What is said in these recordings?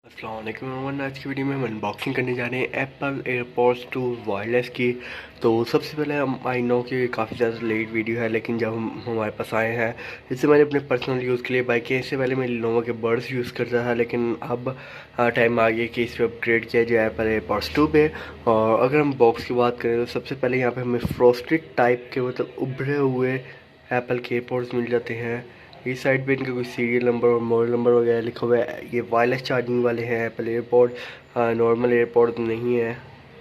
अस्सलाम वालेकुम एवरीवन। आज की वीडियो में हम अनबॉक्सिंग करने जा रहे हैं एप्पल एयरपॉड्स 2 वायरलेस की। तो सबसे पहले हम आई नो कि काफ़ी ज़्यादा लेट वीडियो है, लेकिन जब हम हमारे पास आए हैं, इससे मैंने अपने पर्सनल यूज़ के लिए बाई किया। इससे पहले मैं लिनोवो के बड्स यूज़ करता था, लेकिन अब टाइम आ गया कि इस पर अपग्रेड किया जाए एप्पल एयरपॉड्स 2 पे। और अगर हम बॉक्स की बात करें तो सबसे पहले यहाँ पर हमें फ्रॉस्टेड टाइप के मतलब उभरे हुए एप्पल के एयरपॉड्स मिल जाते हैं। इस साइड पे इनका कुछ सीरियल नंबर और मॉडल नंबर वगैरह लिखा हुआ है। ये वायरलेस चार्जिंग वाले हैं एप्पल एयरपॉड, नॉर्मल एयरपॉड नहीं है।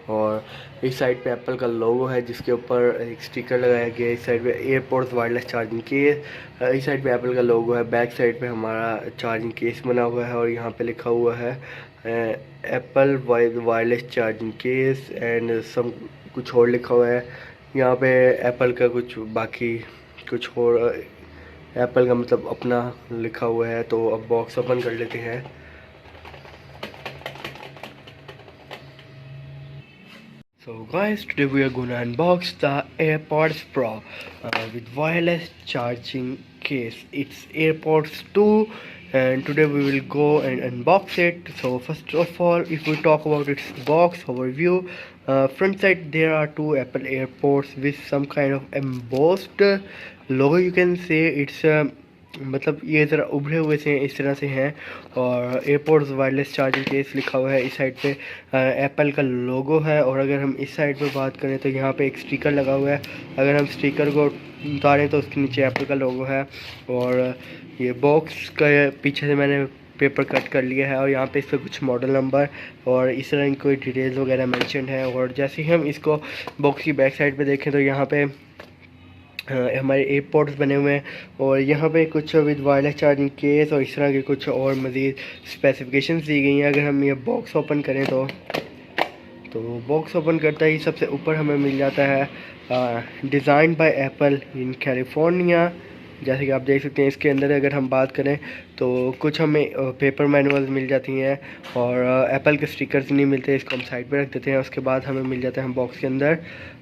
और इस साइड पे एप्पल का लोगो है जिसके ऊपर एक स्टिकर लगाया गया है। इस साइड पे एयरपॉड्स वायरलेस चार्जिंग केस, इस साइड पे एप्पल का लोगो है। बैक साइड पे हमारा चार्जिंग केस बना हुआ है और यहाँ पे लिखा हुआ है Apple wireless charging case and some कुछ और लिखा हुआ है। यहाँ पे एप्पल का कुछ बाकी कुछ और एप्पल का मतलब अपना लिखा हुआ है। तो अब बॉक्स ओपन कर लेते हैं। So guys, today we are going to unbox the AirPods Pro with wireless charging case. It's AirPods 2 and today we will go and unbox it. So first of all, if we talk about its box overview, front side there are two Apple AirPods with some kind of embossed logo. You can say it's मतलब ये ज़रा उभरे हुए से इस तरह से हैं। और एयरपोर्ट्स वायरलेस चार्जिंग केस लिखा हुआ है। इस साइड पे एप्पल का लोगो है। और अगर हम इस साइड पे बात करें तो यहाँ पे एक स्टिकर लगा हुआ है। अगर हम स्टिकर को उतारें तो उसके नीचे एप्पल का लोगो है। और ये बॉक्स का पीछे से मैंने पेपर कट कर लिया है और यहाँ पे इस पर कुछ मॉडल नंबर और इस तरह की कोई डिटेल्स वगैरह मेंशन है। और जैसे ही हम इसको बॉक्स की बैक साइड पे देखें तो यहाँ पे हमारे एयरपॉड्स बने हुए हैं। और यहाँ पे कुछ विद वायरलेस चार्जिंग केस और इस तरह के कुछ और मज़ीद स्पेसिफिकेशंस दी गई हैं। अगर हम ये बॉक्स ओपन करें तो बॉक्स ओपन करता ही सबसे ऊपर हमें मिल जाता है design by apple in California. जैसे कि आप देख सकते हैं, इसके अंदर अगर हम बात करें तो कुछ हमें पेपर मैनुअल्स मिल जाती हैं और एप्पल के स्टिकर्स नहीं मिलते। इसको हम साइड पे रख देते हैं। उसके बाद हमें मिल जाता है हम बॉक्स के अंदर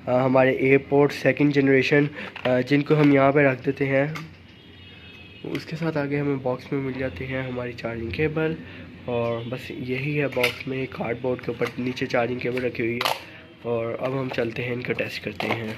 हमारे एयरपोर्ट सेकंड जनरेशन, जिनको हम यहाँ पे रख देते हैं। उसके साथ आगे हमें बॉक्स में मिल जाती हैं हमारी चार्जिंग केबल। और बस यही है बॉक्स में। कार्डबोर्ड के ऊपर नीचे चार्जिंग केबल रखी हुई है। और अब हम चलते हैं, इनका टेस्ट करते हैं।